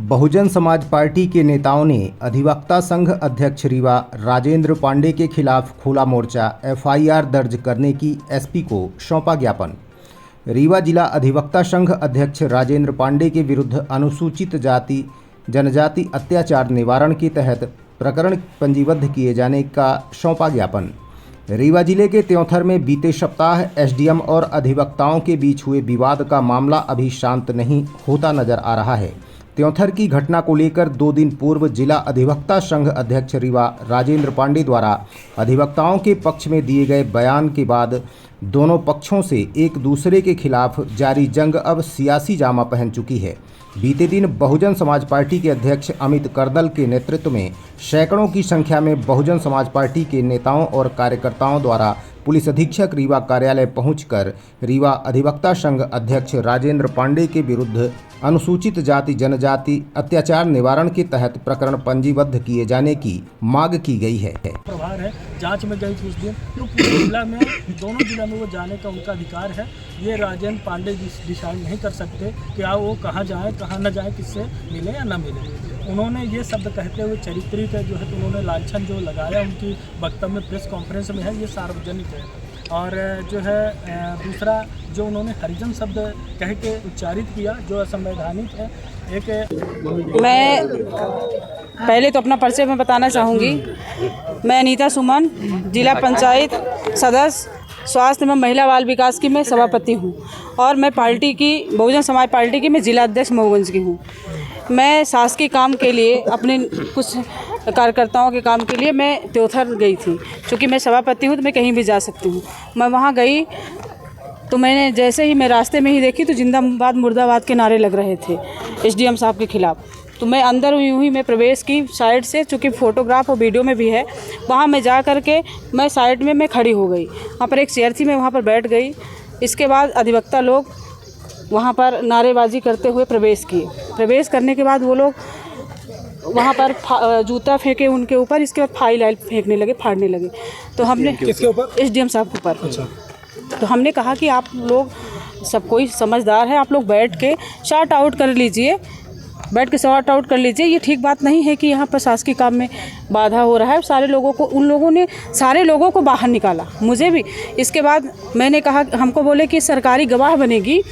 Bahujan Samaj party के नेताओं ने अधिवक्ता संघ अध्यक्ष रीवा राजेंद्र पांडे के खिलाफ खुला मोर्चा एफआईआर दर्ज करने की एसपी को सौंपा ज्ञापन। रीवा जिला अधिवक्ता संघ अध्यक्ष राजेंद्र पांडे के विरुद्ध अनुसूचित जाति जनजाति अत्याचार निवारण के तहत प्रकरण पंजीबद्ध किए जाने का सौंपा ज्ञापन। रीवा जिले के त्योंथर में बीते सप्ताह एसडीएम और अधिवक्ताओं के बीच हुए विवाद का मामला अभी शांत नहीं होता नजर आ रहा है। त्योंथर की घटना को लेकर 2 दिन पूर्व जिला अधिवक्ता संघ अध्यक्ष रीवा राजेंद्र पांडे द्वारा अधिवक्ताओं के पक्ष में दिए गए बयान के बाद दोनों पक्षों से एक दूसरे के खिलाफ जारी जंग अब सियासी जामा पहन चुकी है। बीते दिन बहुजन समाज पार्टी के अध्यक्ष अमित करदल के नेतृत्व में सैकड़ों की संख्या में बहुजन समाज पार्टी के नेताओं और कार्यकर्ताओं द्वारा पुलिस अधीक्षक रीवा कार्यालय पहुंचकर रीवा अधिवक्ता संघ अध्यक्ष राजेंद्र पांडे के विरुद्ध अनुसूचित जाति जनजाति अत्याचार निवारण के तहत प्रकरण पंजीबद्ध किए जाने की मांग की गई है। प्रभार है, जांच में गई थी उस दिन, तो पूरे जिला में दोनों जिला में वो जाने का उनका अधिकार है। ये राजेंद्र पांडे डिसाइड नहीं कर सकते कि वो कहाँ जाए कहाँ न जाए, किससे मिले या न मिले। उन्होंने ये शब्द कहते हुए चरित्रिक जो है तो उन्होंने लांछन जो लगाया उनकी वक्तव्य में प्रेस कॉन्फ्रेंस में है, ये सार्वजनिक है। और जो है दूसरा जो उन्होंने हरिजन शब्द कह के उच्चारित किया जो असंवैधानिक है। मैं पहले तो अपना परिचय में बताना चाहूँगी। मैं अनीता सुमन, जिला पंचायत सदस्य स्वास्थ्य एवं महिला बाल विकास की मैं सभापति हूँ और मैं पार्टी की बहुजन समाज पार्टी की मैं जिला अध्यक्ष मऊगंज की हूँ। मैं शासकीय काम के लिए अपने कुछ कार्यकर्ताओं के काम के लिए मैं त्योथर गई थी। क्योंकि मैं सभापति हूँ तो मैं कहीं भी जा सकती हूँ। मैं वहाँ गई तो मैंने जैसे ही मैं रास्ते में ही देखी तो जिंदाबाद मुर्दाबाद के नारे लग रहे थे एसडीएम साहब के खिलाफ। तो मैं अंदर यूँ ही मैं प्रवेश की साइड से, चूँकि फ़ोटोग्राफ और वीडियो में भी है, वहाँ मैं जा कर के मैं साइड में मैं खड़ी हो गई। वहाँ पर एक चेयर थी, मैं वहाँ पर बैठ गई। इसके बाद अधिवक्ता लोग वहाँ पर नारेबाजी करते हुए प्रवेश किए। प्रवेश करने के बाद वो लोग वहाँ पर जूता फेंके उनके ऊपर। इसके बाद फाइल फेंकने लगे, फाड़ने लगे। तो हमने किसके ऊपर? एसडीएम साहब के ऊपर। अच्छा। तो हमने कहा कि आप लोग सब कोई समझदार है, आप लोग बैठ के शॉर्ट आउट कर लीजिए, बैठ के शॉर्ट आउट कर लीजिए। ये ठीक बात नहीं है कि यहाँ पर शासकीय काम में बाधा हो रहा है। सारे लोगों को, उन लोगों ने सारे लोगों को बाहर निकाला, मुझे भी। इसके बाद मैंने कहा, हमको बोले कि सरकारी गवाह बनेगी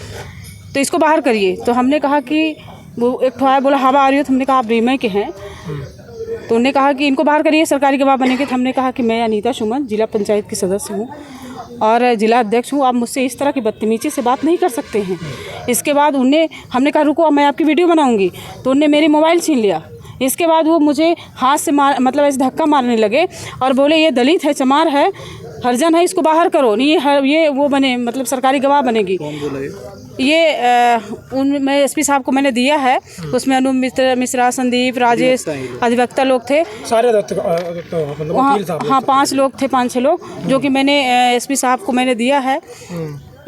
तो इसको बाहर करिए। तो हमने कहा कि वो एक ठो बोला हवा आ रही हो, तो हमने कहा आप रीवा के हैं, तो उन्होंने कहा कि इनको बाहर करिए, सरकारी गवाह बनेंगे। तो हमने कहा कि मैं अनीता सुमन जिला पंचायत की सदस्य हूँ और जिला अध्यक्ष हूँ, आप मुझसे इस तरह की बदतमीजी से बात नहीं कर सकते हैं। इसके बाद हमने कहा रुको मैं आपकी वीडियो बनाऊँगी, तो उन्होंने मेरी मोबाइल छीन लिया। इसके बाद वो मुझे हाथ से मतलब ऐसे धक्का मारने लगे और बोले ये दलित है, चमार है, हरिजन है, इसको बाहर करो, नहीं ये वो बने, मतलब सरकारी गवाह बनेगी। कौन बोला ये मैं एसपी साहब को मैंने दिया है। उसमें अनु मिश्रा, संदीप, राजेश अधिवक्ता लोग थे सारे। हाँ 5 लोग थे, 5-6 लोग, जो कि मैंने एसपी साहब को मैंने दिया है।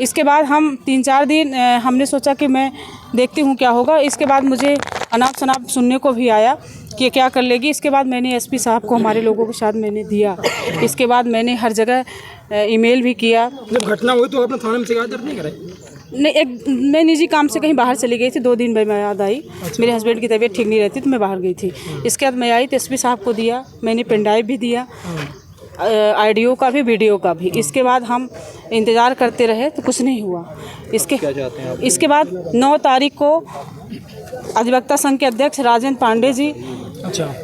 इसके बाद हम 3-4 दिन हमने सोचा कि मैं देखती हूँ क्या होगा। इसके बाद मुझे अनाप शनाप सुनने को भी आया कि क्या कर लेगी। इसके बाद मैंने एसपी साहब को हमारे लोगों के साथ मैंने दिया। इसके बाद मैंने हर जगह ईमेल भी किया। जब घटना हुई तो आपने थाने में शिकायत दर्ज नहीं कराई? नहीं, मैं निजी काम से कहीं बाहर चली गई थी। 2 दिन बाद मैं याद आई। अच्छा। मेरे हस्बैंड की तबीयत ठीक नहीं रहती तो मैं बाहर गई थी। इसके बाद मैं आई तो एसपी साहब को दिया, मैंने पेन ड्राइव भी दिया, ऑडियो का भी, वीडियो का भी। इसके बाद हम इंतज़ार करते रहे तो कुछ नहीं हुआ। इसके बाद 9 तारीख को अधिवक्ता संघ के अध्यक्ष राजेंद्र पांडे जी अच्छा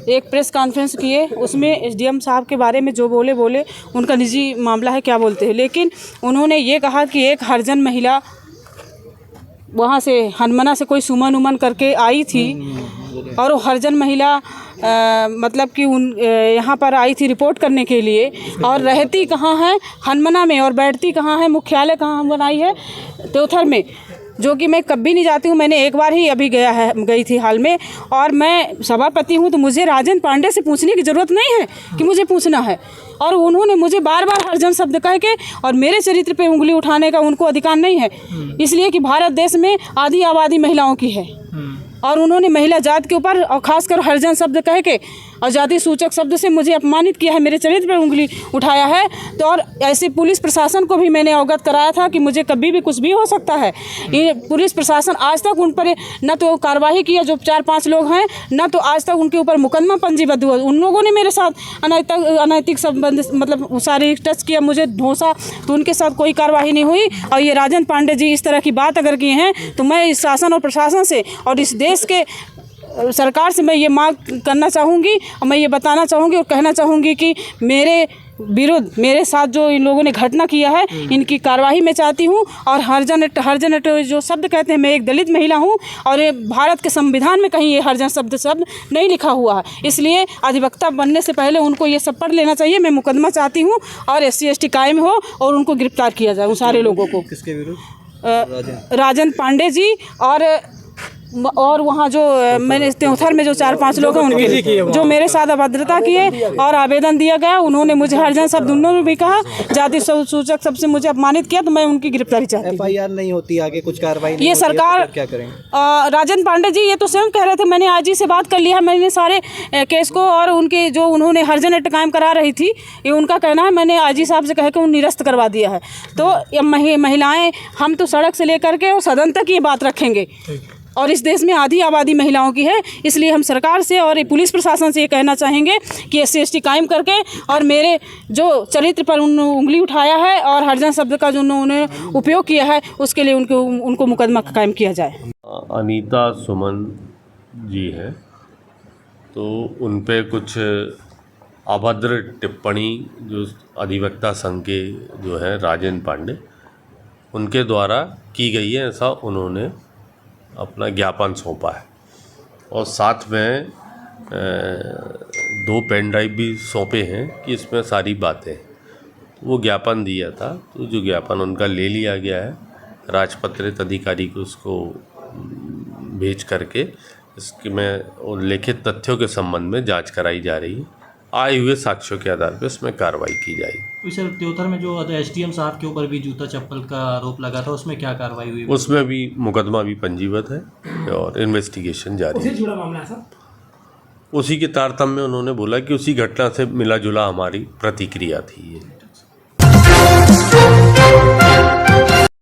एक प्रेस कॉन्फ्रेंस किए। उसमें एसडीएम साहब के बारे में जो बोले उनका निजी मामला है, क्या बोलते हैं, लेकिन उन्होंने ये कहा कि एक हरिजन महिला वहाँ से हनमना से कोई सुमन उमन करके आई थी और वो हरिजन महिला मतलब कि यहाँ पर आई थी रिपोर्ट करने के लिए, और रहती कहाँ है? हनमना में, और बैठती कहाँ है? मुख्यालय कहाँ बनाई है? त्योथर में, जो कि मैं कभी नहीं जाती हूँ। मैंने एक बार ही अभी गई थी हाल में, और मैं सभापति हूँ तो मुझे राजेंद्र पांडे से पूछने की ज़रूरत नहीं है कि मुझे पूछना है। और उन्होंने मुझे बार बार हरिजन शब्द कह के और मेरे चरित्र पे उंगली उठाने का उनको अधिकार नहीं है, इसलिए कि भारत देश में आधी आबादी महिलाओं की है। और उन्होंने महिला जात के ऊपर और खासकर हरिजन शब्द कह के और जाति सूचक शब्द से मुझे अपमानित किया है, मेरे चरित्र पर उंगली उठाया है। तो और ऐसे पुलिस प्रशासन को भी मैंने अवगत कराया था कि मुझे कभी भी कुछ भी हो सकता है। ये पुलिस प्रशासन आज तक उन पर न तो कार्रवाई किया, जो 4-5 लोग हैं, न तो आज तक उनके ऊपर मुकदमा पंजीबद्ध हुआ। उन लोगों ने मेरे साथ अनैतिक संबंध मतलब शारीरिक टच किया, मुझे ढोंसा, तो उनके साथ कोई कार्रवाई नहीं हुई। और ये राजन पांडे जी इस तरह की बात अगर किए हैं तो मैं इस शासन और प्रशासन से और इस देश के सरकार से मैं ये मांग करना चाहूँगी और मैं ये बताना चाहूँगी और कहना चाहूँगी कि मेरे विरुद्ध, मेरे साथ जो इन लोगों ने घटना किया है, इनकी कार्रवाई मैं चाहती हूँ। और हरिजन जो शब्द कहते हैं, मैं एक दलित महिला हूँ और ये भारत के संविधान में कहीं ये हरिजन शब्द नहीं लिखा हुआ है। इसलिए अधिवक्ता बनने से पहले उनको ये सब पढ़ लेना चाहिए। मैं मुकदमा चाहती हूँ और SC/ST कायम हो और उनको गिरफ्तार किया जाए, उन सारे लोगों को। किसके विरुद्ध? राजन पांडे जी और वहाँ जो मैंने त्योथर में जो 4-5 लोग हैं उनके, जो मेरे साथ अभद्रता किए और आवेदन दिया गया, उन्होंने मुझे हरिजन शब्द उन्होंने भी कहा, जाति सूचक शब्द से मुझे अपमानित किया, तो मैं उनकी गिरफ्तारी चाहती हूँ। FIR नहीं होती, आगे कुछ कार्रवाई नहीं ये होती सरकार तो क्या करेंगे? राजन पांडे जी ये तो स्वयं कह रहे थे, मैंने IG से बात कर लिया, मैंने सारे केस को, और उनके जो उन्होंने हरिजन एक्ट कायम करा रही थी, ये उनका कहना है, मैंने IG साहब से कह के उन निरस्त करवा दिया है। तो ये महिलाएं, हम तो सड़क से लेकर के और सदन तक ये बात रखेंगे। और इस देश में आधी आबादी महिलाओं की है, इसलिए हम सरकार से और पुलिस प्रशासन से ये कहना चाहेंगे कि SC/ST कायम करके और मेरे जो चरित्र पर उंगली उठाया है और हरिजन शब्द का जो उन्होंने उपयोग किया है, उसके लिए उनको मुकदमा कायम किया जाए। अनीता सुमन जी है, तो उन पे कुछ अभद्र टिप्पणी जो अधिवक्ता संघ के जो है राजन पांडे, उनके द्वारा की गई है, ऐसा उन्होंने अपना ज्ञापन सौंपा है। और साथ में 2 पेन ड्राइव भी सौंपे हैं कि इसमें सारी बातें, वो ज्ञापन दिया था, तो जो ज्ञापन उनका ले लिया गया है, राजपत्रित अधिकारी को उसको भेज करके इसके में लिखित तथ्यों के संबंध में जांच कराई जा रही है। आए हुए साक्ष्यों के आधार पर इसमें कार्रवाई की जाएगी। सर, त्योथर में जो SDM साहब के ऊपर भी जूता चप्पल का आरोप लगा था, उसमें क्या कार्रवाई हुई? उसमें भी मुकदमा भी पंजीबद्ध है और इन्वेस्टिगेशन जारी है। जुड़ा मामला है सर। उसी के तारतम्य में उन्होंने बोला कि उसी घटना से मिला जुला हमारी प्रतिक्रिया थी ये।